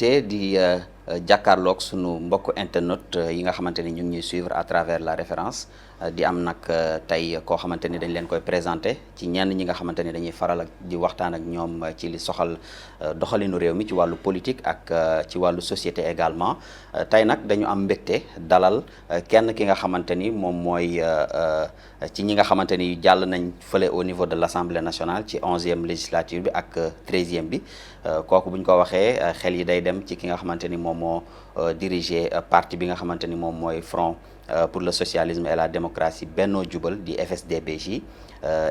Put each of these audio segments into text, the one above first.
mbégte di jàkkaarloog sunu mbokk internet yi nga xamante ni ñu ngi ñuy suivre à travers la référence di am nag tey koo xamante ni dañ leen koy présenté ci ñenn ñi nga xamante ni dañuy faral ak di waxtaan ak ñoom ci li soxal doxalinu réew mi ci wàllu politique ak ci wàllu société également tey nag dañu am mbégte dalal kenn ki nga xamante ni moom mooy ci ñi nga xamante ni jàll nañ fële au niveau de l'Assemblée nationale ci 11e législature bi ak 13e bi kooku bu ñu ko waxee xel yi day dem ci ki nga xamante ni moom moo diriger parti bi nga xamante ni moom mooy Front pour le socialisme et la démocratie Benno Jubal di FSD/BJ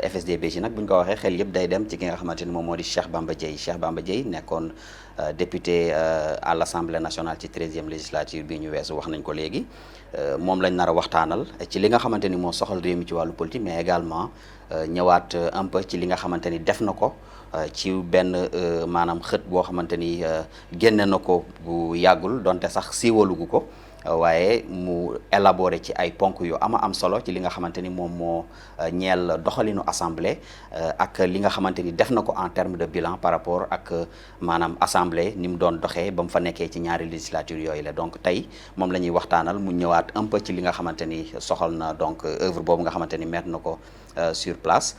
FSD/BJ nag bu ñu ko waxee xel yëpp day dem ci ki nga xamante ni moom moo di Cheikh Bamba Dièye nekkoon député à l'Assemblée nationale ci 13e législature bi ñu weesu wax nañ ko léegi moom lañ nar a waxtaanal ci li nga xamante ni moo soxal réew mi ci wàllu politique mais également ñëwaat un peu ci li nga xamante ni def na ko ci benn maanaam xët boo xamante ni génne na ko bu yàggul donte sax siiwalugu ko waaye mu élaboré ci ay ponk yu am solo ci li nga xamante ni moom moo ñeel doxalinu assemblée ak li nga xamante ni def na ko en terme de bilan par rapport ak maanaam assemblée ni mu doon doxee ba mu fa nekkee ci ñaari législature yooyu la donc tey moom la ñuy waxtaanal mu ñëwaat un peu ci li nga xamante ni soxal na donc œuvre boobu nga xamante ni mettre na ko sur place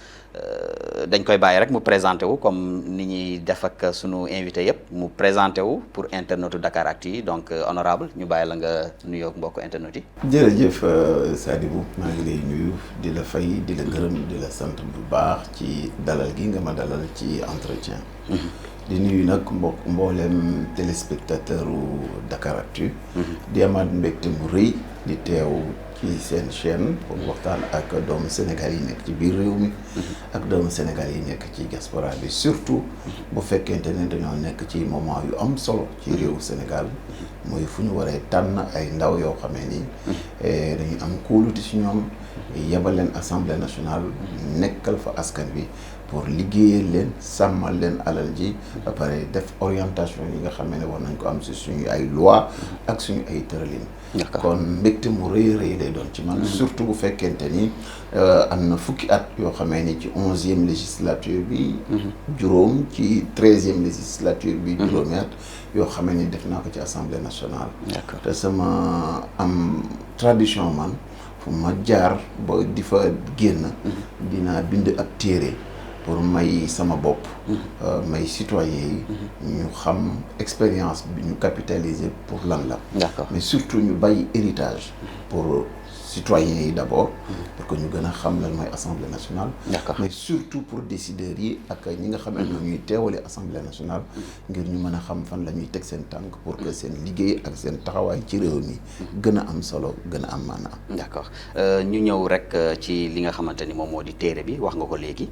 dañ koy bàyyi rek mu présenté wu comme ni ñuy def ak sunu invité yëpp mu présenté wu pour internetu Dakaractu yi donc honorable ñu bàyyi la nga nuyoo mbokk internet yi. jërëjëf Sadibou maa ngi lay nuyu di la fay di la gërëm di la sant bu baax ci dalal gi nga ma dalal ci entretien. di nuyu nag mboolem téléspectateur u Dakaractu. di amaat mbégte mu rëy di teew ci seen chaîne pour waxtaan ak doomu Sénégal yi nekk ci biir réew mi ak doomu Sénégal yi nekk ci diaspora bi surtout bu fekkente ne dañoo nekk ci moment yu am solo ci réewu Sénégal mooy fu ñu waree tànn ay ndaw yoo xamee ni dañuy am kóolute ci ñoom yebal leen Assemblée nationale nekkal fa askan bi pour liggéeyal leen sàmmal leen alal ji ba pare def orientation yi nga xam ne war nañ ko am ci suñu ay loi ak suñu ay tëralin. kon mbégte mu rëy lay doon ci man surtout bu fekkente ni am na fukki at yoo xamee ni ci 11e législature bi juróom ci 13e législature bi juróomi at yoo xamee ni def naa ko ci Assemblée nationale te sama am tradition man fu ma jaar ba di fa génn dinaa bind ab téere pour may sama bopp may citoyen yi ñu xam expérience bi ñu capitaliser pour lan la mais surtout ñu bàyyi héritage pour citoyens yi d'abord pour que ñu gën a xam lan mooy Assemblée nationale mais surtout pour décideurs yi ak ñi nga xam ne ñuy teewale Assemblée nationale ngir ñu mën a xam fan la ñuy teg seen tànk pour que seen liggéey ak seen taxawaay ci réew mi gën a am solo gën a am maanaam. d'accord ñu ñëw rek ci li nga xamante ni moom moo di téere bi wax nga ko léegi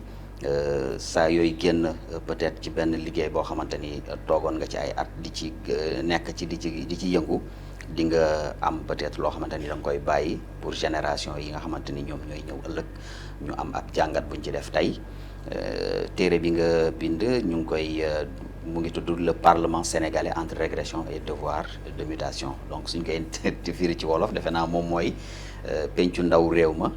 saa yooyu génn peut-être ci benn liggéey boo xamante ni toogoon nga ci ay at di ci nekk ci di ci yëngu di nga am peut-être loo xamante ni da nga koy bàyyi pour génération yi nga xamante ni ñoom ñooy ñëw ëllëg ñu am ab jàngat buñ ci def tey téere bi nga bind ñu ngi koy mu ngi tudd le parlement sénégalais entre régression et devoir de mutation donc suñ koy firi ci wolof defe naa moom mooy pencu ndaw réew ma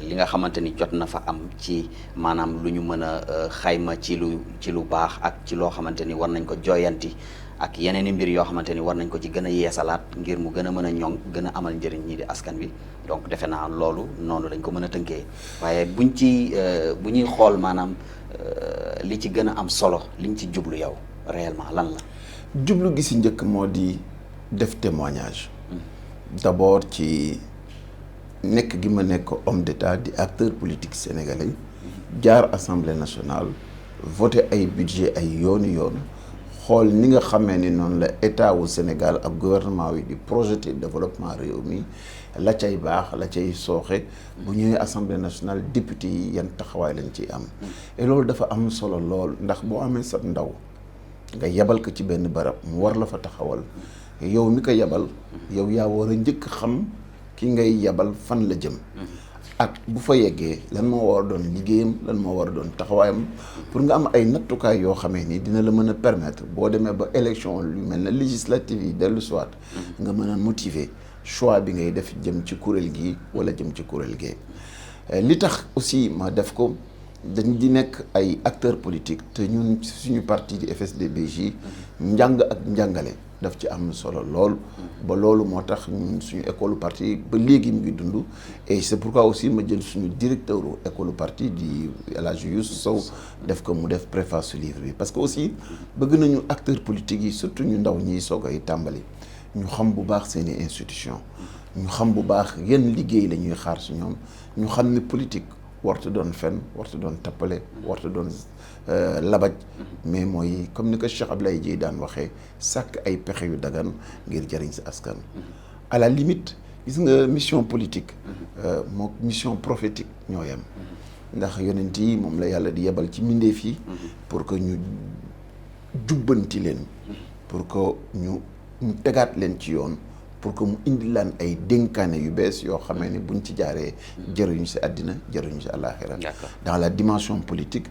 li nga xamante ni jot na fa am ci maanaam lu ñu mën a xayma ci lu baax ak ci loo xamante ni war nañ ko jooyanti ak yeneen i mbir yoo xamante ni war nañ ko ci gën a yeesalaat ngir mu gën a mën a ñoŋ gën a amal njëriñ ñii di askan wi donc defe naa loolu noonu lañ ko mën a tënkee waaye bu ñuy xool maanaam li ci gën a am solo liñ ci jublu yow réellement lan la. jublu gi si njëkk moo di def témoignage d'abord ci nekk gi ma nekk homme d'état di acteur politique sénégalais jaar Assemblée nationale voté ay budget ay yoon xool ni nga xamee ni noonu la état wu Sénégal ak gouvernement wi di projeté développement réew mi la cay baax la cay sooxe bu ñëwee Assemblée nationale député yi yan taxawaay lañ ciy am et loolu dafa am solo lool ndax boo amee sa ndaw nga yebal ko ci benn barab mu war la fa taxawal yow mi ko yebal yow yaa war a njëkk xam ki ngay yebal fan la jëm ak bu fa yeggee lan moo war a doon liggéeyam lan moo war a doon taxawaayam pour nga am ay nattukaay yoo xamee ni dina la mën a permettre boo demee ba élection lu mel na législative yi dellu soit nga mën a motiver choix bi ngay def jëm ci kuréel gi wala jëm ci kuréel gi li tax aussi ma def ko dañ di nekk ay acteurs politiques te ñun suñu parti di FSD/BJ njàng ak njàngale daf ci am solo lool. ba loolu moo tax ñun suñu école parti ba léegi mu ngi dund. et c'est pourquoi aussi ma jël suñu directeur école parti di El Hadj Youssou Sow def ko mu def préface su livre bi parce que aussi bëgg nañu acteurs politiques yi surtout ñu ndaw ñiy soog ay tàmbali ñu xam bu baax seeni institution ñu xam bu baax yan liggéey la ñuy xaar si ñoom ñu xam ne politique warta doon fen warta doon tappale warta doon labaj mais mooy comme ni ko Cheikh Ablaye Dièye daan waxee sàkk ay pexe yu dagan ngir jëriñ si askan. à la limite gis nga mission politique moo mission prophétique ñoo yem ndax yonent yi moom la yàlla di yebal ci mbindeef yi pour que ñu jubbanti leen pour que ñu tegaat leen ci yoon pour que mu indi laan ay dénkaane yu bees yoo xamee ni buñ ci jaaree jëriñu si àddina jëriñu si àllaaxira dans la dimension politique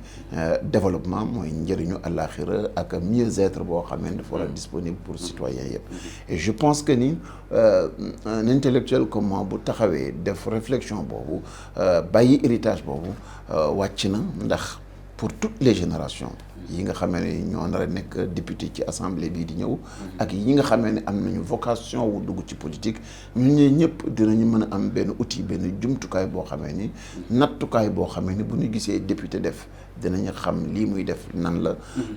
développement mooy njëriñu àllaaxira ak mieux-être boo xamee ni dafa war a disponible pour citoyens yëpp et je pense que ni un intellectuel comme moi bu taxawee def réflexion boobu bàyyi héritage boobu wàcc na ndax pour toutes les générations yi nga xamee ne ñoo nar a nekk député ci assemblée bii di ñëw ak yi nga xamee ne am nañu vocation wu dugg ci politique ñun ñee ñëpp dinañu mën a am benn outil benn jumtukaay boo xamee ni nattukaay boo xamee ni bu ñu gisee député def dinañu xam lii muy def nan la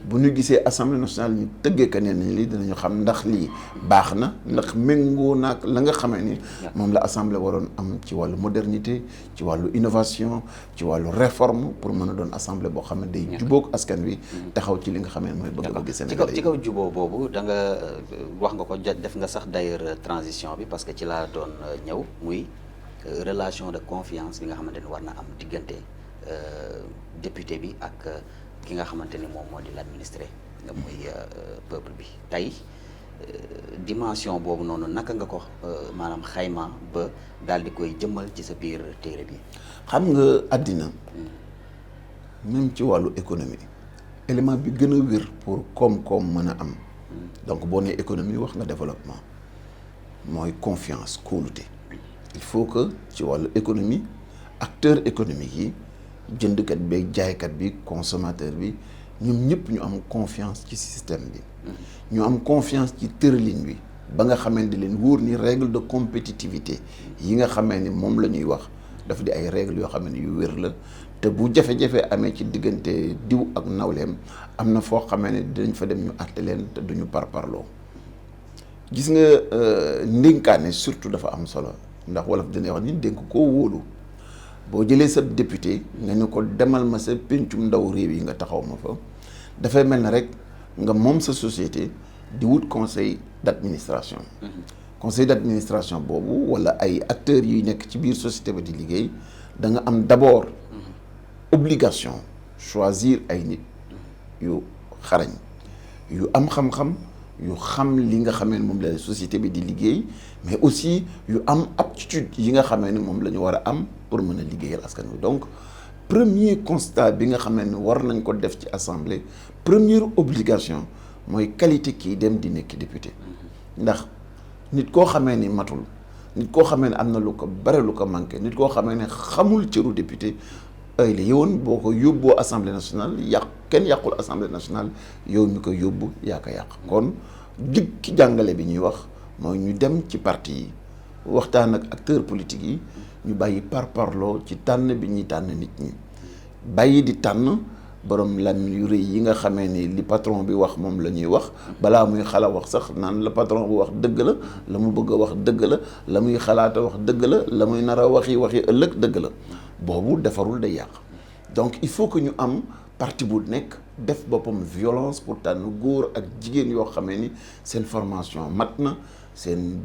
bu ñu gisee assemblée nationale ñu tëggee ka neen nañ lii dinañu xam ndax lii baax na ndax méngoo naag la nga xamee ni moom la assemblée waroon am ci wàllu modernité ci wàllu innovation ci wàllu réforme pour mën a doon assemblée boo xam ne day jubóog askan wi taxaw ci li nga xamee mooy bëgg-bëgg Sénégalais ci kaw jubóo boobu da nga wax nga ko def nga sax d'ailleurs transition bi parce que ci laa doon ñëw muy relation de confiance bi nga xamante ni war na am diggante député bi ak ki nga xamante ni moom moo di l'administré muy peuple bi tey dimension boobu noonu naka nga ko maanaam xayma ba daal di koy jëmmal ci sa biir téere bi. xam nga àddina même ci wàllu économie élément bi gën a wér pour koom-koom mën a am donc boo nee économie wax nga développement mooy confiance kóolute il faut que ci wàllu économie acteurs économiques yi jëndkat bi jaaykat bi consommateur bi ñoom ñëpp ñu am confiance ci système bi ñu am confiance ci tëralin bi ba nga xamante leen wóor ni règle de compétitivité yi nga xamee ni moom la ñuy wax daf di ay règles yoo xam ne yu wér la te bu jafe-jafe amee ci diggante diw ak nawleem am na foo xamee ne dinañ fa dem ñu àtte leen te duñu parparloo gis nga ndénkaane surtout dafa am solo ndax wolof dina wax ni dénk koo wóolu boo jëlee sa député nga ne ko demal ma sa pencum ndaw réew yi nga taxaw ma fa dafay mel ne rek nga moom sa société di wut conseil d'administration conseil d'administration boobu wala ay acteurs yuy nekk ci biir société ba di liggéey da nga am d'abord obligation choisir ay nit yu xarañ yu am xam-xam yu xam li nga xamee ne moom la société bi di liggéey mais aussi yu am aptitude yi nga xamee ne moom la ñu war a am pour mën a liggéeyal askan wi donc premier constat bi nga xamee ne war nañ ko def ci assemblée première obligation mooy qualité kii dem di nekk député ndax nit koo xamee ni matul nit koo xamee ne am na lu ko bare lu ko manqué nit koo xamee ne xamul cëru député ay la yowoon boo ko yóbboo assemblée nationale kenn yàqul assemblée nationale yow mi ko yóbbu yaa ko yàq kon ki jàngale bi ñuy wax mooy ñu dem ci parti yi waxtaan ak acteurs politiques yi ñu bàyyi parparloo ci tànn bi ñuy tànn nit ñi bàyyi di tànn borom làmmiñ yu rëy yi nga xamee ni li patron bi wax moom la ñuy wax balaa muy xala wax sax naan la patron bu wax dëgg la mu bëgg a wax dëgg la muy xalaata wax dëgg la muy nar a waxi ëllëg dëgg la boobu defarul day yàq donc il faut que ñu am parti bu nekk def boppam violence pour tànn góor ak jigéen yoo xamee ni seen formation mat na seen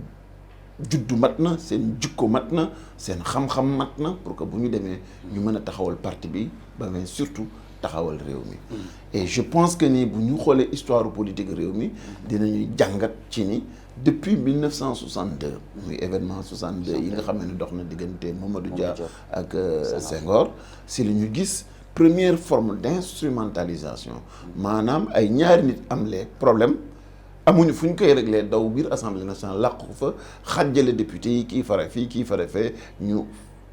juddu mat na seen jikko mat na seen xam-xam mat na pour que bu ñu demee ñu mën a taxawal parti bi ba mais surtout taxawal réew mi et je pense que ni bu ñu xoolee histoire politique réew mi dinañuy jàngat ci ni depuis 1962 muy événement 62 yi nga xam ne dox na diggante Mamadou Dia ak Senghor si li ñu gis première forme d'instrumentalisation maanaam ay ñaari nit am les problèmes amuñu fu ñu koy réglé daw biir assemblée nationale làqu fa xàjjale député yi kii fare fii kii fare fee ñu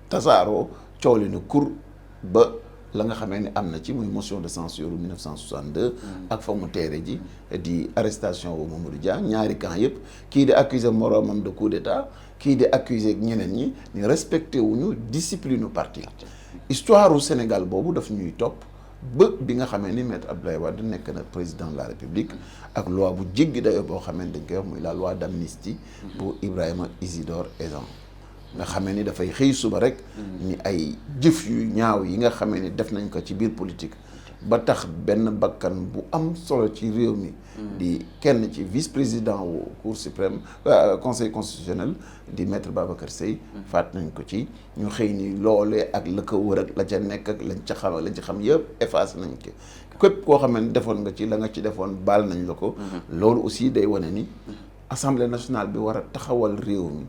tasaaroo coow li ne kur ba la nga xamee ni am na ci muy motion de censure 1962 ak fa mu teere ji di arrestation wu Mamadou Dia ñaari camp yëpp kii di accuser moroomam de coup d'état kii di accuser ñeneen ñi ni respecté wuñu discipline u parti histoire u Sénégal boobu daf ñuy topp ba bi nga xamee ni maître Abdoulaye Wade nekk na président de la République ak loi bu jéggi dayo boo xamee ni dañ koy wax muy la loi d'amnistie pour Ibrahima Isidore Ezan nga xamee ni dafay xëy suba rek ni ay jëf yu ñaaw yi nga xamee ni def nañ ko ci biir politique ba tax benn bakkan bu am solo ci réew mi di kenn ci vice-président wu Cour suprême conseil constitutionnel di maître Babacar Seye faat nañ ko ci ñu xëy ni loolee ak la ko wër ak la ca nekk ak lañ ci xam yëpp effacé nañ ko képp koo xam ne defoon nga ci la nga ci defoon baal nañ la ko loolu aussi day wane ni assemblée nationale bi war a taxawal réew mi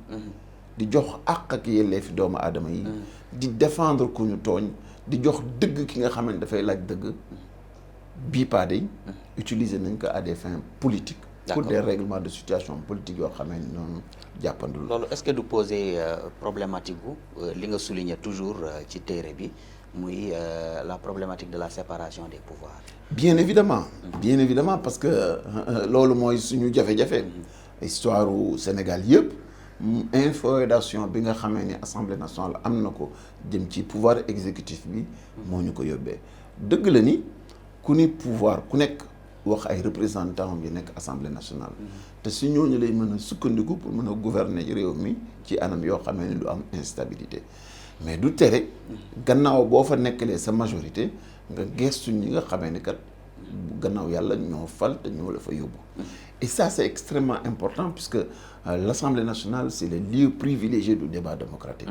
di jox àq ak yelleefi doomu aadama yi di défendre ku ñu tooñ di jox dëgg ki nga xam ne dafay laaj dëgg bii pas day utiliser nañ ko à des fins politiques pour des règlements de situation politique yoo xam ne noonu jàppandul loolu est-ce que du poser problématique bu li nga souligner toujours ci téere bi muy la problématique de la séparation des pouvoirs bien évidemment parce que loolu mooy suñu jafe-jafe histoire u Sénégal yëpp inféodation bi nga xamee ni assemblée nationale am na ko jëm ci pouvoir exécutif bi moo ñu ko yóbbee dëgg la ni ku ni pouvoir ku nekk wax ay représentants yi nekk assemblée nationale te si ñooñu lay mën a sukkandiku pour mën a gouverner réew mi ci anam yoo xamee ni du am instabilité mais du tere gannaaw boo fa nekkalee sa majorité nga gestu ñi nga xamee ni kat gannaaw yàlla ñoo fal te ñoo la fa yóbbu et ça c'est extrêmement important puisque l'Assemblée nationale c'est le lieu privilégié du débat démocratique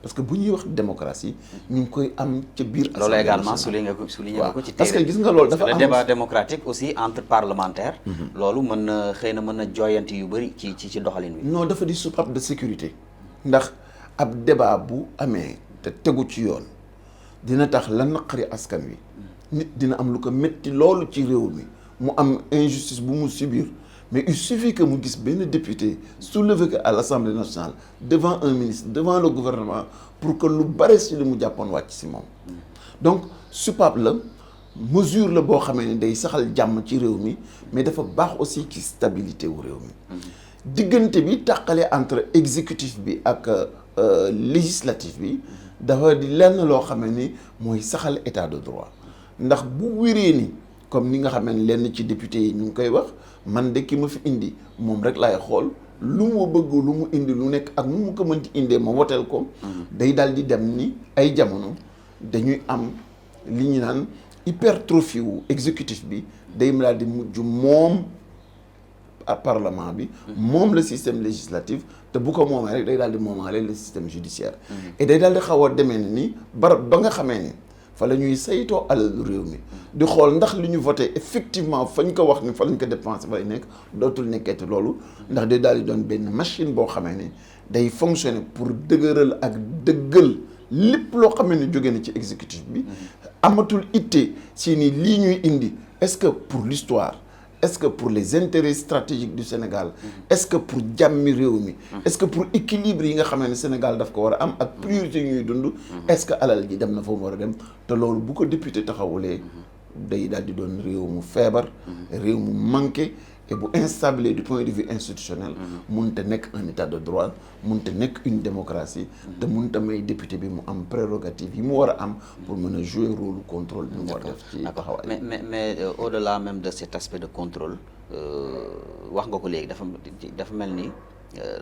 parce que bu ñuy wax démocratie ñu ngi koy am ca biir loolu également souligné nga ko ci parce que gis nga loolu dafa am le débat démocratique aussi entre parlementaires loolu mën na xëy na mën na jooyanti yu bëri ci doxalin wi non dafa di soupape de sécurité ndax ab débat bu amee te tegu ci yoon dina tax la naqari askan wi nit dina am lu ko métti loolu ci réew mi mu am injustice bu mu subir mais il suffit que mu gis benn député soulever que à l'Assemblée nationale devant un ministre devant le gouvernement pour que lu bare si li mu jàppoon wàcc si moom donc soupape la mesure la boo xamee ni day saxal jàmm ci réew mi mais dafa baax aussi ci stabilité wu réew mi diggante bi tàqale entre exécutif bi ak législatif bi dafa di lenn loo xamee ni mooy saxal état de droit ndax bu wéree ni comme ni nga xam ne lenn ci député yi ñu ngi koy wax man de ki ma fi indi moom rek laay xool lu mu bëgg lu mu indi lu nekk ak nu mu ko mënti indee ma woteel ko day daal di dem ni ay jamono dañuy am li ñu naan hypertrophie wu exécutif bi day daal di mujj moom parlement bi moom le système législatif te bu ko moomee rek day daal di moomaale le système judiciaire et day daal di xaw a demee ni barab ba nga xamee ni fa la ñuy saytoo alal réew mi di xool ndax li ñu voté effectivement fañ ko wax ni fa lañ ko dépensé fa lay nekk dootul nekkeeti loolu ndax day daal di doon benn machine boo xamee ni day fonctionner pour dëgëral ak dëggal lépp loo xamee ni jóge na ci exécutif bi amatul itte si ni lii ñuy indi est-ce que pour l'histoire est-ce que pour les intérêts stratégiques du Sénégal est-ce que pour jàmmi réew mi est-ce que pour équilibre yi nga xamee ne Sénégal daf ko war a am ak priorité ñuy dund est-ce que alal ji dem na fa mu war a dem te loolu bu ko député taxawulee day daal di doon réew mu feebar réew mu manqué et bu instable du point de vue institutionnel mënut a nekk un état de droit mënut a nekk une démocratie te mënut a may député bi mu am prérogative yi mu war a am pour mën a jouer rôle contrôle bi mu war a def ci taxawaay mais au-delà même de cet aspect de contrôle wax nga ko léegi dafa mel ni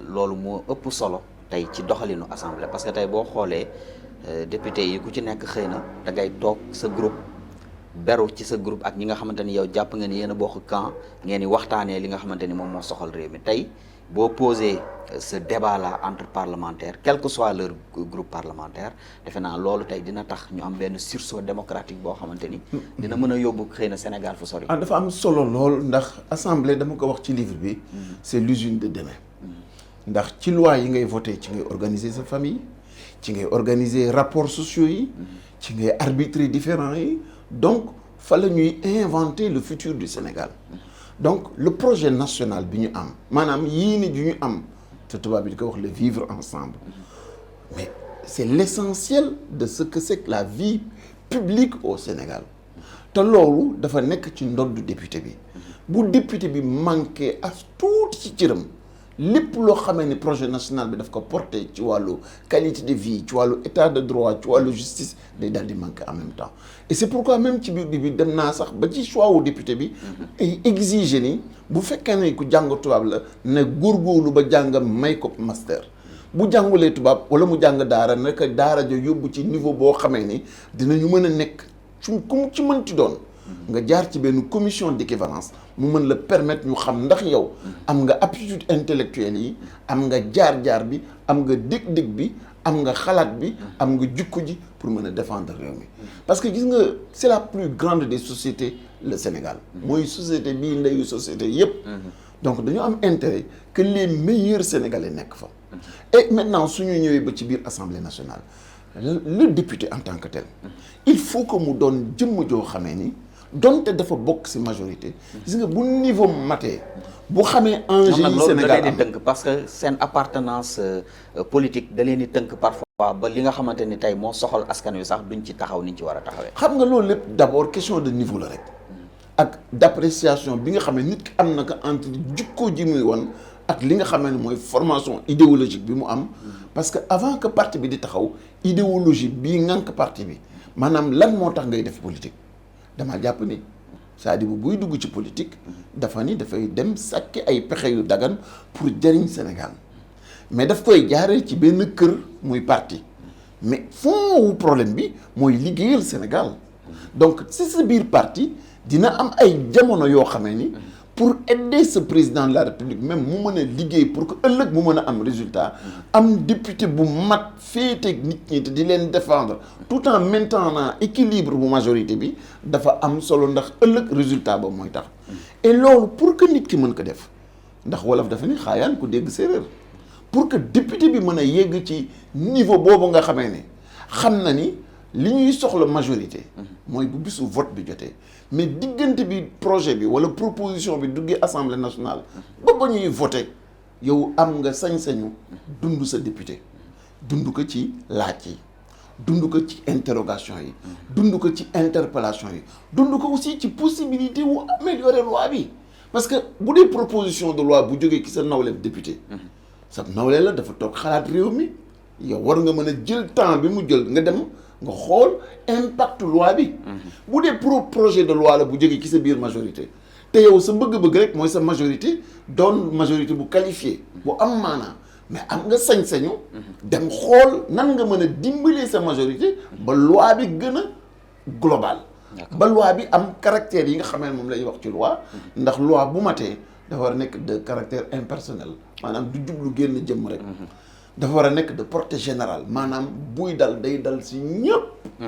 loolu moo ëpp solo tey ci doxalinu assemblée parce que tey boo xoolee député yi ku ci nekk xëy na da ngay toog sa groupe beru ci sa groupe ak ñi nga xamante ni yow jàpp nga ni yéen a bokk camp ngeen di waxtaanee li nga xamante ni moom moo soxal réew mi tey boo posé ce débat là entre parlementaires quel que soit leur groupe parlementaire defe naa loolu tey dina tax ñu am benn sursaut démocratique boo xamante ni dina mën a yóbbu xëy na Sénégal fu sori. dafa am solo lool ndax assemblée dama ko wax ci livre bi c'est l'usine de demain ndax ci loi yi ngay voté ci ngay organiser sa famille ci ngay organiser rapports sociaux yi ci ngay arbitrer différents yi donc fa la ñuy inventer le futur du Sénégal donc le projet national bi ñu am maanaam yii ni ju ñu am te tubaab bi di ko wax le vivre ensemble mais c'est l'essentiel de ce que c'est que la vie publique au Sénégal te loolu dafa nekk ci ndoddu député bi bu député bi manqué as tuuti ci cëram lépp loo xamee ni projet national bi daf ko porté ci wàllu qualité de vie ci wàllu état de droit ci wàllu justice day daal di manqué en même temps et c'est pourquoi même ci biir bi dem naa sax ba ci choix wu député bi ay exiger ni bu fekkee ne ku jàng tubaab la ne góorgóorlu ba jàng may ko master bu jàngulee tubaab wala mu jàng daara naka daara ja yóbbu ci niveau boo xamee ni dinañu mën a nekk ci ku mu ci mënti doon nga jaar ci benn commission d'équivalence mu mën la permettre ñu xam ndax yow am nga aptitude intellectuelle yi am nga jaar-jaar bi am nga dég-dég bi am nga xalaat bi am nga jukko ji pour mën a défendre réew mi parce que gis nga c'est la plus grande des sociétés le Sénégal mooy société bii ndeyu société yépp donc dañu am intérêt que les meilleurs Sénégalais nekk fa et maintenant suñu ñëwee ba ci biir Assemblée nationale le député en tant que tel il faut que mu doon jëmm joo xamee ni donte dafa bokk ci majorité gis nga bu niveau matee bu xamee enjeu yi Sénégal da leen di tënk parce que seen appartenance politique da leen di tënk parfois ba li nga xamante ni tey moo soxal askan wi sax duñ ci taxaw niñ ci war a taxawee. xam nga loolu lépp d'abord question de niveau la rek ak d'appréciation bi nga xam ne nit ki am na ko entre jikko ji muy won ak li nga xam ne mooy formation idéologique bi mu am parce que avant que parti bi di taxaw idéologie bii ngànk parti bi maanaam lan moo tax ngay def politique dama jàpp ni c'est-à-dire buy dugg ci politique dafa ni dafay dem sàkki ay pexe yu dagan pour jëriñ Sénégal mais daf koy jaaree ci benn kër muy parti mais fond wu problème bi mooy liggéeyal Sénégal donc si sa biir parti dina am ay jamono yoo xamee ni pour aider ce président de la République même mu mën a liggéey pour que ëllëg mu mën a am résultat am député bu mat féeteeg nit ñi te di leen défendre tout en maintenant équilibre bu majorité bi dafa am solo ndax ëllëg résultat ba mooy tax et loolu pour que nit ki mën ko def ndax wolof dafa ni xaayaan ku dégg séeréer pour que député bi mën a yegg ci niveau boobu nga xamee ne xam na ni li ñuy soxla majorité mooy bu bisu vote bi jotee mais diggante bi projet bi wala proposition bi duggee assemblée nationale ba ñuy voter yow am nga sañ-sañu dund sa député dund ko ci laaj yi dund ko ci interrogation yi dund ko ci interpellation yi dund ko aussi ci possibilité wu améliorer loi bi parce que bu dee proposition de loi bu jógee ki sa nawle député sa nawle la dafa toog xalaat réew mi yow war nga mën a jël temps bi mu jël nga dem nga xool impact loi bi bu dee projet de loi la bu jógee ci sa biir majorité te yow sa bëgg-bëgg rek mooy sa majorité doon majorité bu qualifiée bu am maanaa mais am nga sañ-sañu dem xool nan nga mën a dimbalee sa majorité ba loi bi gën a global ba loi bi am caractère yi nga xamee moom lay wax ci loi ndax loi bu matee dafa war a nekk de caractère impersonnel maanaam du jublu génn jëmm rek dafa war a nekk de portée générale maanaam buy dal day dal si ñëpp.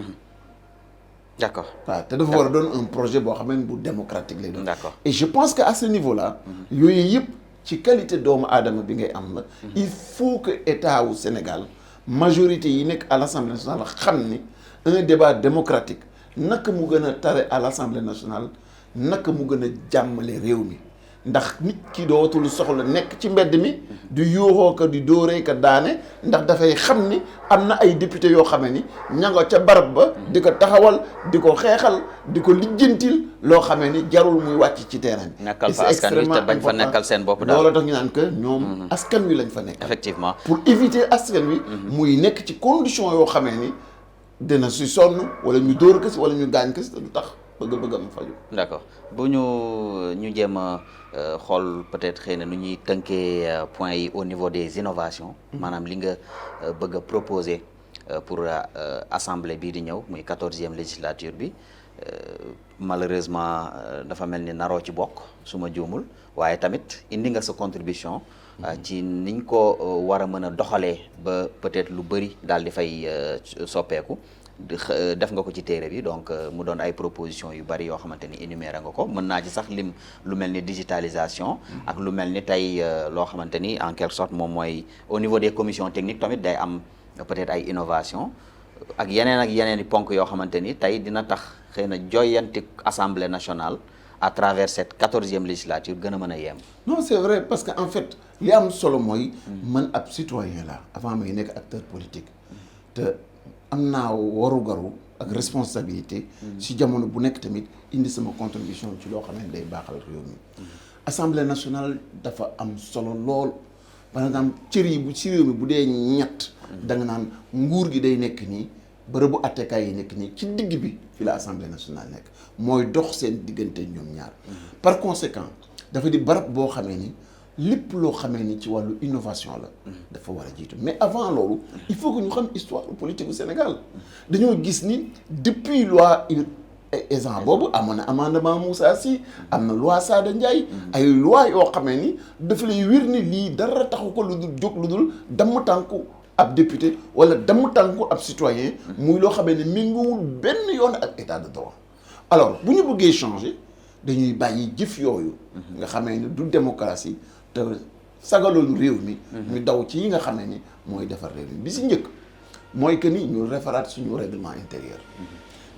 D'accord. waaw te dafa war a doon un projet boo xam ne bu démocratique lay doon. D'accord. et je pense que à ce niveau là. yooyu yëpp ci qualité doomu aadama bi ngay am la. il faut que état wu Sénégal majorité yi nekk à l'Assemblée nationale xam ni un débat démocratique naka mu gën a tare à l'Assemblée nationale naka mu gën a jàmmale réew mi. ndax nit ki dootul soxla nekk ci mbedd mi di yuuxoo ko di dóoree ko daane ndax dafay xam ni am na ay député yoo xam ni ña nga ca barab ba di ko taxawal di ko xeexal di ko lijjantil loo xamee ni jarul muy wàcc ci terrain bi. nekkal fa askan wi te bañ fa nekkal seen bopp daal loolu tax ñu naan que ñoom askan wi lañ fa nekk. effectivement pour éviter askan wi. muy nekk ci condition yoo xamee ni dina si sonn wala ñu dóor ko si wala ñu gaañ ko si te du tax bëgg-bëggam faju. d'accord bu ñu jéem a xool peut-être xëy na nu ñuy tënkee points yi au niveau des innovations maanaam li nga bëgg a proposer pour assemblée bii di ñëw muy 14e législature bi malheureusement dafa mel ni naroo ci bokk su ma juumul waaye tamit indi nga sa contribution ci niñ ko war a mën a doxalee ba peut-être lu bëri daal di fay soppeeku def nga ko ci téere bi donc mu doon ay propositions yu bari yoo xamante ni énuméré nga ko mën naa ci sax lim lu mel ni digitalisation ak lu mel ni tey loo xamante ni en quelque sorte moom mooy au niveau des commissions techniques tamit day am peut-être ay innovation ak yeneen i ponk yoo xamante ni tey dina tax xëy na joyanti assemblée nationale à travers cette 14e législature gën a mën a yem. non c'est vrai parce que en fait li am solo mooy man ab citoyen la avant may nekk acteur politique te am naa warugaru ak responsabilité si jamono bu nekk tamit indi sama contribution ci loo xam ne day baaxal réew mi assemblée nationale dafa am solo lool par exemple cër yi bu si réew mi bu dee ñett da nga naan nguur gi day nekk nii bërëbu attekaay yi nekk nii ci digg bi fi la assemblée nationale nekk mooy dox seen diggante ñoom ñaar par conséquent dafa di barab boo xamee ni lépp loo xamee ni ci wàllu innovation la dafa war a jiitu mais avant loolu il faut que ñu xam histoire politique du Sénégal dañoo gis ni depuis loi Ezzan boobu amoon na amendement Moussa Sy am na loi Sada Ndiaye ay loi yoo xamee ni dafa lay wér ni lii dara taxu ko lu dul jóg lu dul damm tànku ab député wala damm tànku ab citoyen muy loo xamee ni méngoowul benn yoon ak état de droit alors bu ñu bëggee changer dañuy bàyyi jëf yooyu nga xamee ni du démocratie te sagaloon réew mi ñu daw ci yi nga xamee ni mooy defar réew mi bi si njëkk mooy que ni ñu refaraat suñu règlement intérieur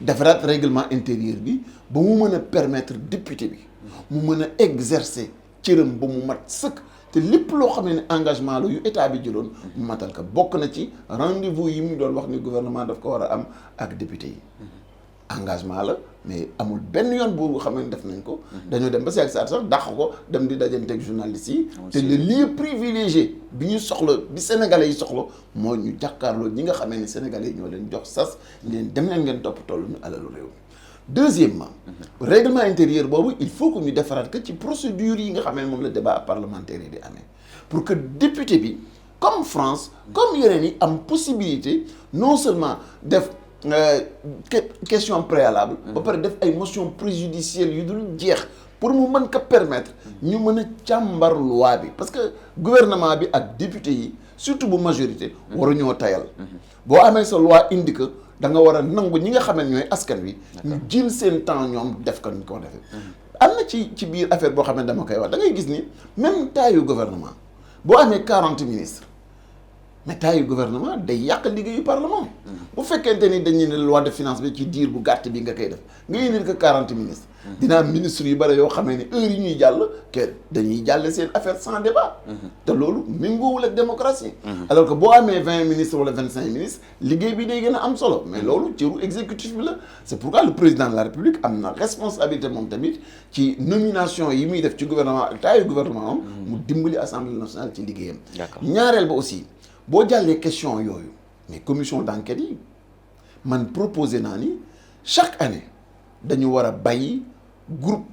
defaraat règlement intérieur bi ba mu mën a permettre député bi mu mën a exercer cëram ba mu mat sëkk te lépp loo xam ne engagement la yu état bi jëloon mu matal ko bokk na ci rendez-vous yi mu doon wax ni gouvernement daf ko war a am ak député yi engagement la mais amul benn yoon boobu xam ne def nañ ko dañoo dem ba seeg saat sax dàq ko dem di dajanteeg journalistes yi te le lieu privilégié bi ñu soxla bi sénégalais yi soxla moo ñu jàkkaarloo ñi nga xamee ni sénégalais yi ñoo leen jox sas leen dem leen ngeen topp tollu ñu alalu réew deuxièmement règlement intérieur boobu il faut que ñu defaraat que ci procédure yi nga xamee ne moom la débat parlementaire yi di amee pour que député bi comme France comme yeneen yi am possibilité non seulement def question préalable ba pare def ay motion préjudicielle yu dul jeex pour mu mën ko permettre ñu mën a càmbar loi bi parce que gouvernement bi ak député yi surtout bu majorité waruñoo tayal boo amee sa loi indi que da nga war a nangu ñi nga xam ne ñooy askan wi ñu jël seen temps ñoom def ko ñu ko defee am na ci biir affaire boo xam ne dama koy wax da ngay gis ni même taayu gouvernement boo amee 40 ministres mais taayu gouvernement day yàq liggéeyu parlement bu fekkente ni dañuy ne loi de finance bi ci diir bu gàtt bi nga koy def nga indil ko 40 ministres dina am ministres yu bëri yoo xamee ne heure yi ñuy jàll que dañuy jàll seen affaire sans débat te loolu méngoowul ak démocratie alors que boo amee 20 ministres wala 25 ministres liggéey bi day gën a am solo mais loolu cëru exécutif bi la c'est pourquoi le président de la république am na responsabilité moom tamit ci nomination yi muy def ci gouvernement ak taayu gouvernement am mu dimbali assemblée nationale ci liggéeyam ñaareel ba aussi boo jàllee question yooyu mais commission d'enquête yi man proposé naa ni chaque année dañu war a bàyyi groupe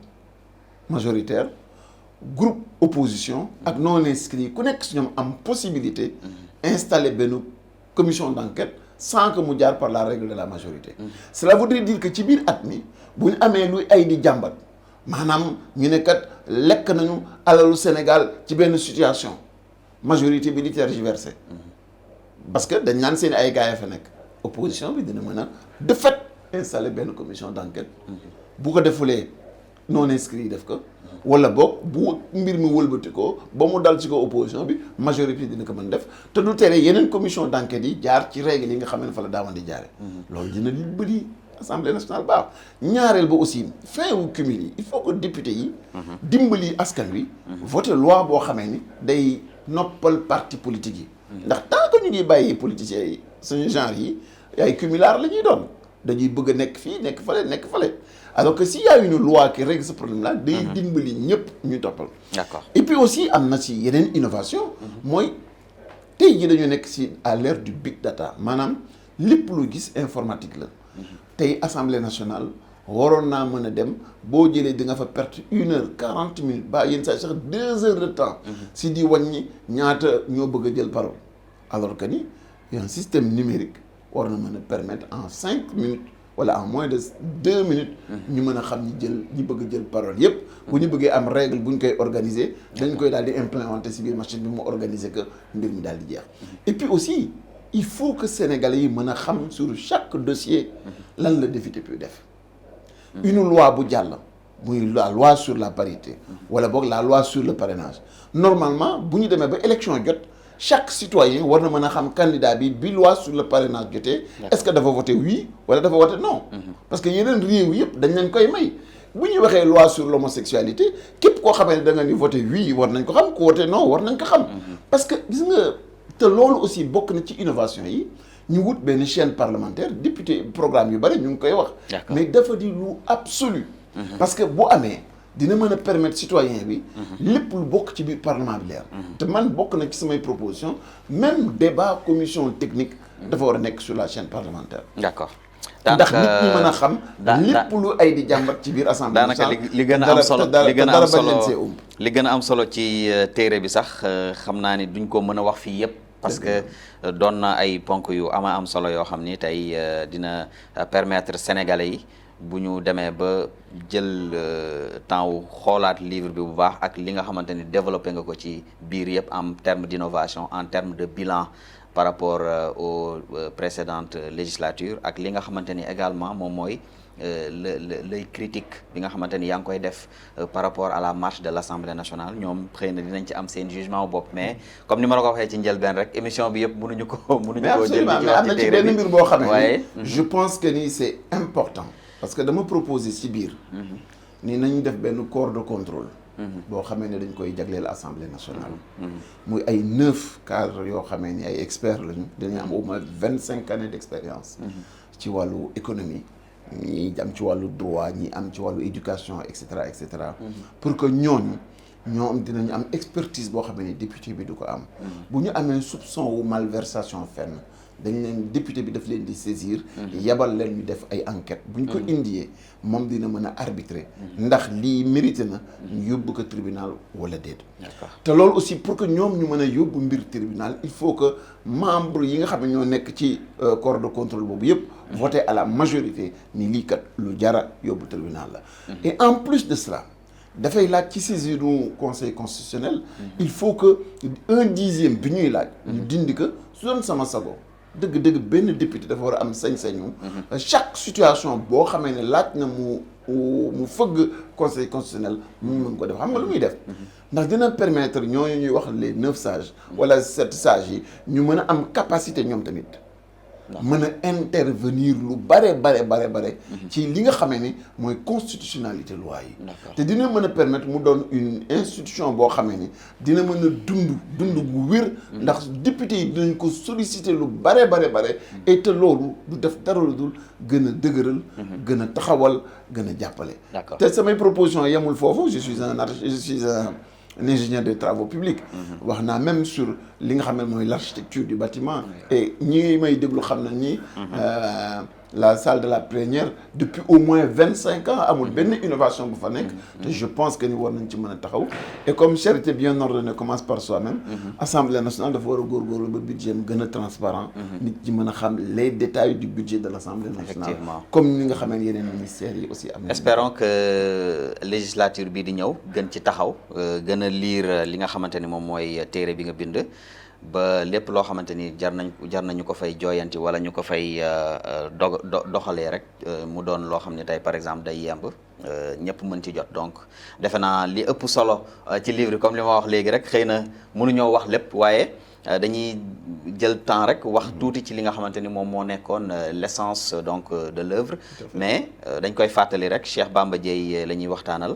majoritaire groupe opposition ak non inscrit ku nekk si ñoom am possibilité installer benn commission d'enquête sans que mu jaar par la règle de la majorité cela voudrait dire que ci biir at mi bu ñu amee luy ay di jàmbat maanaam ñu ne kat lekk nañu alalu Sénégal ci benn situation majorité bi di tergiversé parce que dañ naan seen ay gars yi fa nekk opposition bi dina mën a de fait installer benn commission d'enquête bu ko defulee non inscrit yi def ko wala boog bu mbir mi wëlbati ko ba mu dal ci ko opposition bi majorité dina ko mën def te du tere yeneen commission d'enquête yi jaar ci règle yi nga xam ne fa la daawan di jaare loolu dina li bëri assemblée nationale baax ñaareel ba aussi fin wu cumul yi il faut que député yi dimbali askan wi voter loi boo xamee ni day noppal parti politique yi ndax tant que ñu ngi bàyyi politiciens yi suñu genre yi ay cumulard la ñuy doon dañuy bëgg a nekk fii nekk fale alors que s'il y a une loi qui règle ce problème là day dimbali ñëpp ñu toppal d'accord et puis aussi am na ci yeneen innovation mooy tey ji dañu nekk ci à l'ère du big data maanaam lépp lu gis informatique la tey assemblée nationale waroon naa mën a dem boo jëlee di nga fa perte 1h40 ba yenn saa sax 2 heures de temps si di wàññi ñaata ñoo bëgg a jël parole alors que ni un système numérique war na mën a permettre en 5 minutes wala en moins de 2 minutes ñu mën a xam ñi bëgg a jël parole yépp bu ñu bëggee am règle bu ñu koy organiser dañ koy daal di implémenter si biir machine bi mu organiser que mbir mi daal di jeex et puis aussi il faut que sénégalais yi mën a xam sur chaque dossier lan la député bi def une loi bu jàll muy la loi sur la parité wala boog la loi sur le parrainage normalement bu ñu demee ba élection jot chaque citoyen war na mën a xam candidat bi loi sur le parrainage jotee est-ce que dafa voté oui wala dafa voté non parce que yeneen réew yëpp dañ leen koy may bu ñu waxee loi sur l'homosexualité képp koo xamee ne da nga ni voté oui war nañ ko xam ku voté non war nañ ko xam parce que gis nga te loolu aussi bokk na ci innovation yi ñu wut benn chaîne parlementaire député programme yu bari ñu ngi koy wax. mais dafa di lu absolu. parce que bu amee dina mën a permettre citoyen bi. lépp lu bokk ci biir parlement bi leer. te man bokk na ci samay proposition même débat commission technique. dafa war a nekk sur la chaîne parlementaire. d'accord. ndax nit ñi mën a xam. lépp lu ay di jàmbat ci biir assemblée nationale. daanaka li gën a am solo li gën a am solo ci téere bi sax xam naa ni duñ ko mën a wax fii yëpp. parce que doon na ay ponk yu am solo yoo xam ni tey dina permettre sénégalais yi bu ñu demee ba jël temps wu xoolaat livre bi bu baax ak li nga xamante ni développé nga ko ci biir yëpp en terme d'innovation en terme de bilan. Par rapport aux précédentes législatures ak li nga xamante ni également moom mooy lay critique bi nga xamante ni yaa ngi koy def par rapport à la marche de l'Assemblée nationale ñoom xëy na dinañ ci am seen jugement bopp mais comme ni ma la ko waxee ci njëlbeen rek émission bi yëpp mënuñu ko jël mais am na ci benn mbir boo xamee ni je pense que ni c'est important parce que dama proposer ci biir ni nañu def benn corps de contrôle boo xamee ne dañ koy jagleel assemblée nationale. muy ay 9 cadres yoo xamee ni ay experts lañu. dañuy am au moins 25 années d'expérience. ci wàllu économie. ñi am ci wàllu droit ñi am ci wàllu éducation et cetera et cetera. pour que ñooñu ñoom dinañu am expertise boo xamee ni député bi du ko am. bu ñu amee soupçon wu malversation fenn. dañ leen député bi daf leen di saisir. yebal leen ñu def ay enquêtes. bu ñu ko indiyee moom dina mën a arbitrer. ndax lii mérité na. ñu yóbbu ko tribunal wala déet. te loolu aussi pour que ñoom ñu mën a yóbbu mbir tribunal il faut que membre yi nga xam ne ñoo nekk ci corps de contrôle boobu yëpp. voter à la majorité ni lii kat lu jara yóbbu tribunal la. et en plus de cela dafay laaj ci saisir du conseil constitutionnel. il faut que 1/10 bi ñuy laaj. ñu dindi ko su doon sama sago. dëgg-dëgg benn député dafa war a am sañ-sañu chaque situation boo xamee ne laaj na mu fëgg conseil constitutionnel mu mën ko def xam nga lu muy def ndax dina permettre ñooñu ñuy wax les 9 sages wala 7 sages yi ñu mën a am capacité ñoom tamit mën a intervenir lu bare ci li nga xamee ni mooy constitutionnalité loi yi te dina mën a permettre mu doon une institution boo xamee ni dina mën a dund gu wér ndax député yi dinañ ko solliciter lu bare et te loolu du def dara lu dul gën a dëgëral gën a taxawal gën a jàppale te samay proposition yemul foofu je suis un ingénieur des travaux publics wax naa même sur li nga xam ne mooy l'architecture du bâtiment et ñi may déglu xam na ni la salle de la plénière depuis au moins 25 ans amul benn innovation bu fa nekk te je pense que ni war nañ ci mën a taxaw et comme charité bien ordonnée commence par soi-même assemblée nationale dafa war a góorgóorlu ba budget am gën a transparent nit ñi mën a xam les détails du budget de l'assemblée nationale comme ni nga xamee yeneen ministères yi aussi am na espérons que législature bii di ñëw gën ci taxaw gën a lire li nga xamante ni moom mooy téere bi nga bind ba lépp loo xamante ni jar nañu ko fay jooyanti wala ñu ko fay doxalee rek mu doon loo xam ne tey par exemple day yemb ñëpp mën ci jot donc defe naa li ëpp solo ci livre comme li ma wax léegi rek xëy na mënuñoo wax lépp waaye dañuy jël temps rek wax tuuti ci li nga xamante ni moom moo nekkoon l'essence donc de l'œuvre mais dañ koy fàttali rek Cheikh Bamba Dièye la ñuy waxtaanal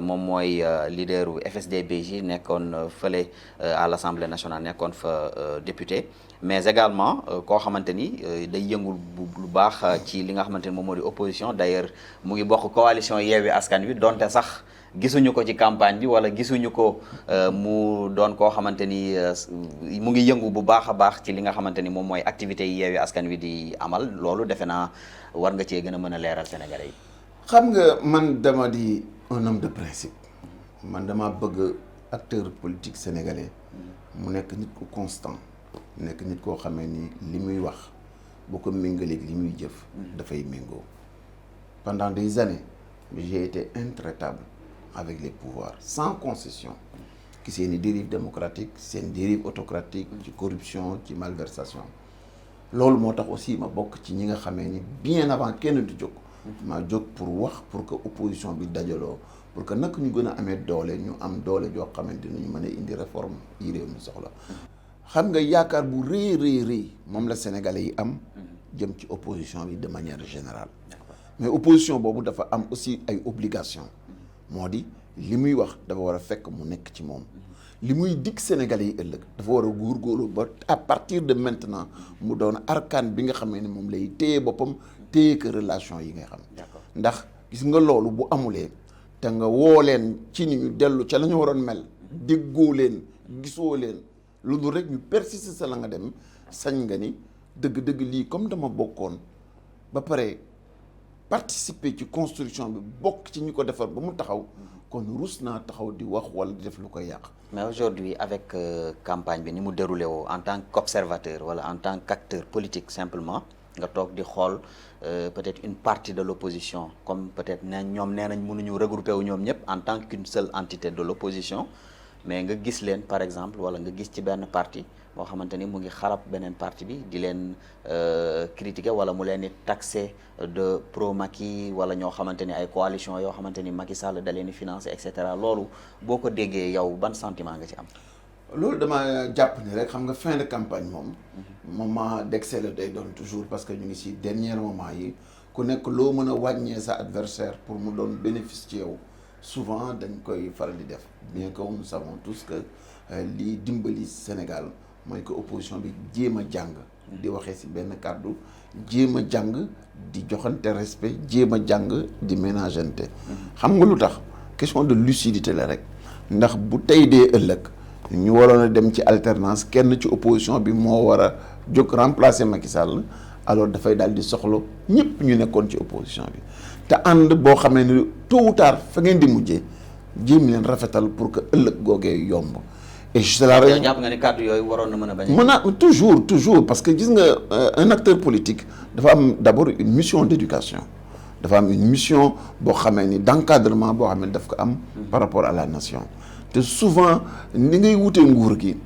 moom mooy leaderu FSD/BJ nekkoon fële à l'Assemblée nationale nekkoon fa député mais également koo xamante ni day yëngul lu baax ci li nga xamante ni moom moo di opposition d'ailleurs mu ngi bokk coalition Yewwi Askan Wi donte sax gisuñu ko ci campagne bi wala gisuñu ko mu doon koo xamante ni mu ngi yëngu bu baax a baax ci li nga xamante ni moom mooy activités yi Yewwi Askan Wi di amal loolu defe naa war nga cee gën a mën a leeral Sénégalais yi. xam nga man dama di un homme de principe man dama bëgg acteur politique sénégalais mu nekk nit ku constant nekk nit koo xamee ni li muy wax boo ko méngaleeg li muy jëf dafay méngoo pendant des années j'ai été intraitable avec les pouvoirs sans concession ki seeni dérive démocratique seen dérive autocratique ci corruption ci malversation loolu moo tax aussi ma bokk ci ñi nga xamee ni bien avant kenn du jóg ma jóg pour wax pour que opposition bi dajaloo pour que nag ñu gën a amee doole ñu am doole joo xamante ni ñu mën a indi réforme yi réew mi soxla xam nga yaakaar bu rëy moom la sénégalais yi am jëm ci opposition bi de manière générale mais opposition boobu dafa am aussi ay obligations moo di li muy wax dafa war a fekk mu nekk ci moom li muy dig Sénégalais yi ëllëg dafa war a góorgóorlu ba à partir de maintenant mu doon arkaan bi nga xamee ne moom lay téye boppam téye que relation yi nga xam. ndax gis nga loolu bu amulee te nga woo leen ci ni ñu dellu ca la ñu waroon mel déggoo leen gisoo leen lu dul rek ñu persister sa la nga dem sañ nga ni dëgg-dëgg lii comme dama bokkoon ba pare participer ci construction bi bokk ci ñi ko defar ba mu taxaw kon rus naa taxaw di wax wala di def lu koy yàq. mais aujourd'hui avec campagne bi ni mu déroulé woo en tant qu'observateur wala en tant qu'acteur politique simplement nga toog di xool peut-être une partie de l'opposition comme peut-être ñoom nee nañ mënuñu regrouper wu ñoom ñëpp en tant qu'une seule entité de l'opposition mais nga gis leen par exemple wala nga gis ci benn parti boo xamante ni mu ngi xarab beneen parti bi di leen critiquer wala mu leen di taxer de pro Macky wala ñoo xamante ni ay coalition yoo xamante ni Macky Sall da leen di financer et cetera loolu boo ko déggee yow ban sentiment nga ci am. loolu dama jàpp ni rek xam nga fin de campagne moom moment d'excès la day doon toujours parce que ñu ngi ci dernier moment yi ku nekk loo mën a wàññee sa adversaire pour mu doon bénéfice ci yow souvent dañ koy faral di def bien que nous savons tous que lii dimbali Sénégal mooy que opposition bi jéem a jàng di waxee ci benn kàddu jéem a jàng di joxante respect jéem a jàng di ménageante xam nga lu tax question de lucidité la rek ndax bu tey dee ëllëg ñu waroon a dem ci alternance kenn ci opposition bi moo war a jóg remplacer Macky Sall alors dafay daal di soxla ñëpp ñu nekkoon ci opposition bi te ànd boo xamee ne tôt ou tard fa ngeen di mujjee jéem leen rafetal pour que ëllëg googee yomb. et c'est la raison jàpp nga ni kàddu yooyu waroon na mën a bañ mën a toujours parce que gis nga un acteur politique dafa am d'abord une mission d'éducation dafa am une mission boo xamee ni d'encadrement boo xamee ni daf ko am par rapport à la nation te souvent ni ngay wute nguur gi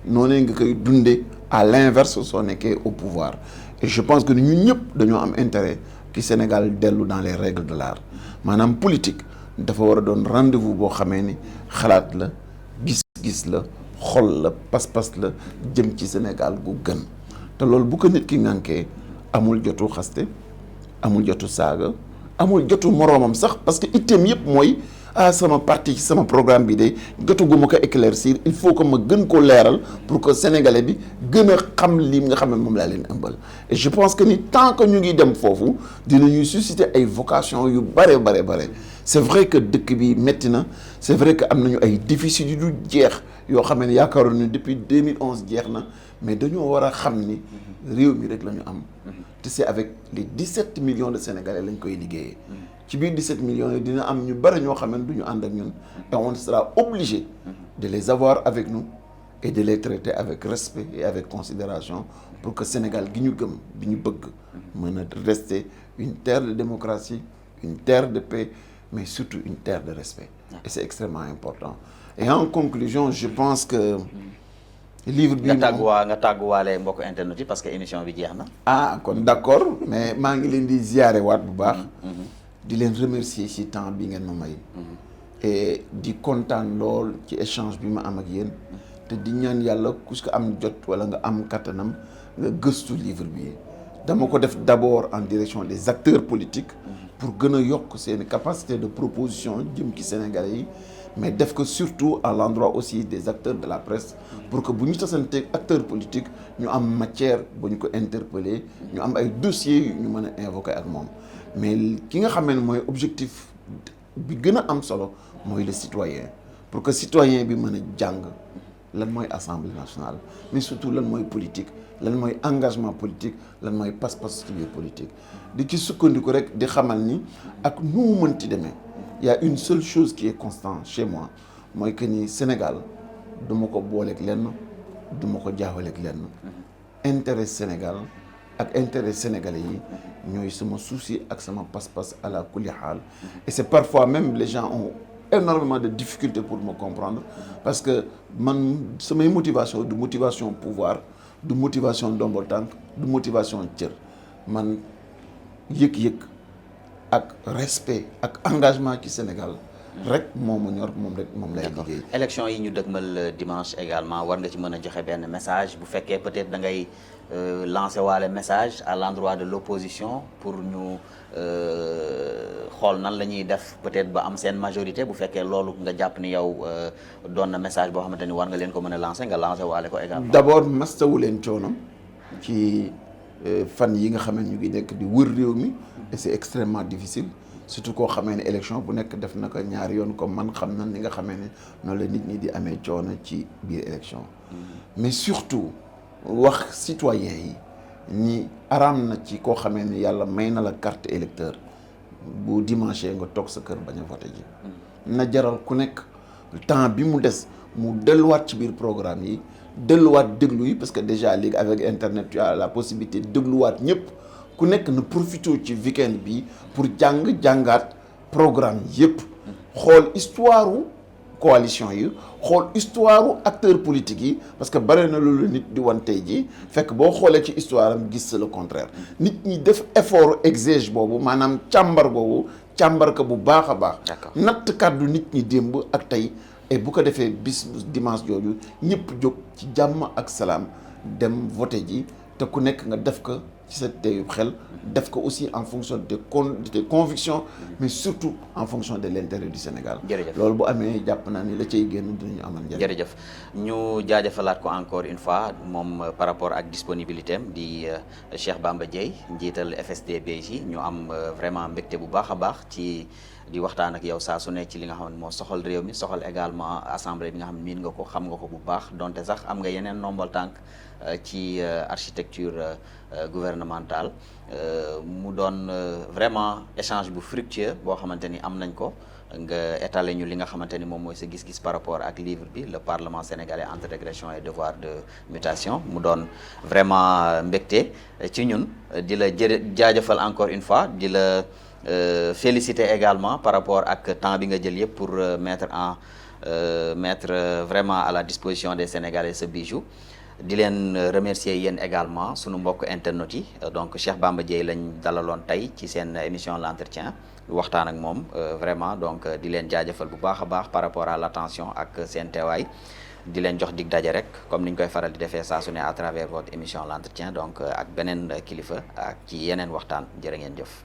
noonu nga koy dundee à l'inverse soo nekkee au pouvoir et je pense que ñun ñëpp dañoo am intérêt ki Sénégal dellu dans les règles de l'art maanaam politique dafa war a doon rendez-vous boo xamee ni xalaat la gis-gis la xol la pas-pas la jëm ci Sénégal gu gën te loolu bu ko nit ki ngànkee amul jotu xaste amul jotu saaga amul jotu moroomam sax parce que itteem yëpp mooy sama parti ci sama programme bi de jotaguma ko éclaircir il faut que ma gën ko leeral pour que sénégalais bi gën a xam li nga xam ne moom laa leen ëmbal et je pense que ni tant que ñu ngi dem foofu dinañuy susciter ay vocation yu bare c'est vrai que dëkk bi métti na c'est vrai que am nañu ay déficits yu du jeex yoo xam ne yaakaaroon ne depuis 2011 jeex na mais dañoo war a xam ni réew mi rek la ñu am te c'est avec les 17 millions de sénégalais lañ koy liggéeyee ci biir 17 millions yi dina am ñu bari ñoo xam ne du ñu ànd ak ñun et on sera obligé de les avoir avec nous et de les traiter avec respect et avec considération pour que Sénégal gi ñu gëm bi ñu bëgg mën a rester une terre de démocratie une terre de paix mais surtout une terre de respect et c'est extrêmement important et en conclusion je pense que livre bi nga tàgguwaale mbokk internet yi parce que émission bi jeex na kon d'accord mais maa ngi leen di ziyaare waat bu baax di leen remercier ci temps bi ngeen ma may et di kontaan lool ci échange bi ma am ak yéen te di ñaan yàlla ku ko am jot wala nga am kattanam nga gëstu livre bi dama ko def d'abord en direction des acteurs politiques pour gën a yokk seen capacité de proposition jëm ci Sénégalais yi mais def ko surtout à l'endroit aussi des acteurs de la presse pour que bu ñu tasanteeg acteurs politiques ñu am matière bu ñu ko interpeller ñu am ay dossiers yu ñu mën a invoquer ak moom mais ki nga xam ne mooy objectif bi gën a am solo mooy le citoyen pour que citoyen bi mën a jàng lan mooy assemblée nationale mais surtout lan mooy politique lan mooy engagement politique lan mooy pas-pas ci biir politique di ci sukkandiku rek di xamal ni ak nu mu mënti demee il y a une seule chose qui est constante chez moi mooy que ni Sénégal du ma ko booleeg lenn du ma ko jaawaleeg lenn intérêt Sénégal ak intérêt sénégalais yi ñooy sama souci ak sama pas-pas à la kulli haal et c'est parfois même les gens ont énormément de difficultés pour me comprendre parce que man samay motivation du motivation pouvoir du motivation ndombo tànk du motivation cër man yëg-yëg ak respect ak engagement ci Sénégal rek moo ma ñor moom lay liggéey. élection yi ñu dëgmal dimanche également war nga ci mën a joxe benn message bu fekkee peut-être da ngay lancer waale message à l'endroit de l'opposition pour ñu xool nan la ñuy def peut-être ba am seen majorité bu fekkee loolu nga jàpp ni yow doon na message boo xamante ni war nga leen ko mën a lancer nga lancer waale ko également. d'abord mastawu leen coono ci fan yi nga xam ne ñu ngi nekk di wër réew mi et c'est extrêmement difficile surtout koo xamee ne élection bu nekk def na ko ñaari yoon comme man xam na ni nga xamee ne noonu la nit ñi di amee coono ci biir élection mais surtout wax citoyens yi ni araam na ci koo xamee ne yàlla may na la carte électeur bu dimanche nga toog sa kër bañ a voté ji na jaral ku nekk temps bi mu des mu delluwaat ci biir programme yi delluwaat déglu yi parce que déjà léegi avec internet tu as la possibilité dégluwaat ñëpp ku nekk na profité ci weekend bi pour jàngaat programme yëpp xool histoire coalition yi xool histoire acteurs politiques yi parce que bare na loolu nit di wan tey ji fekk boo xoolee ci histoire am gis le contraire nit ñi def effort exige boobu maanaam càmbar ko bu baax a baax natt kàddu nit ñi démb ak tey et bu ko defee bis dimanche jooju ñëpp jóg ci jàmm ak salaam dem voté ji te ku nekk nga def ko ci sa teyu xel def ko aussi en fonction de tes convictions mais surtout en fonction de l'intérêt du Sénégal. jërëjëf loolu bu amee jàpp naa ni la cay génn dinañu amal njëriñ. jërëjëf ñu jaajëfalaat ko encore une fois moom par rapport ak disponibilité am di Cheikh Bamba Dièye njiital FSD/BJ ñu am vraiment mbégte bu baax a baax ci di waxtaan ak yow saa su ne ci li nga xam ne moo soxal réew mi soxal également assemblée bi nga xam ne miin nga ko xam nga ko bu baax donte sax am nga yeneen ndombal tànk ci architecture gouvernementale mu doon vraiment échange bu fructueux boo xamante ni am nañ ko nga étaler ñu li nga xamante ni moom mooy sa gis-gis par rapport ak livre bi le Parlement sénégalais entre régression et devoir de mutation mu doon vraiment mbégte ci ñun di la jaajëfal encore une fois di la féliciter également par rapport ak temps bi nga jël yëpp pour mettre vraiment à la disposition des Sénégalais ce bijou di leen remercier yéen également sunu mbokk internet yi donc Cheikh Bamba Dièye lañ dalaloon tey ci seen émission l'entretien waxtaan ak moom vraiment donc di leen jaajëfal bu baax a baax par rapport à l'attention ak seen teewaay di leen jox dig daje rek comme ni ñu koy faral di defee saa su ne à travers votre émission l'entretien donc ak beneen kilifa ak ci yeneen waxtaan jërë ngeen jëf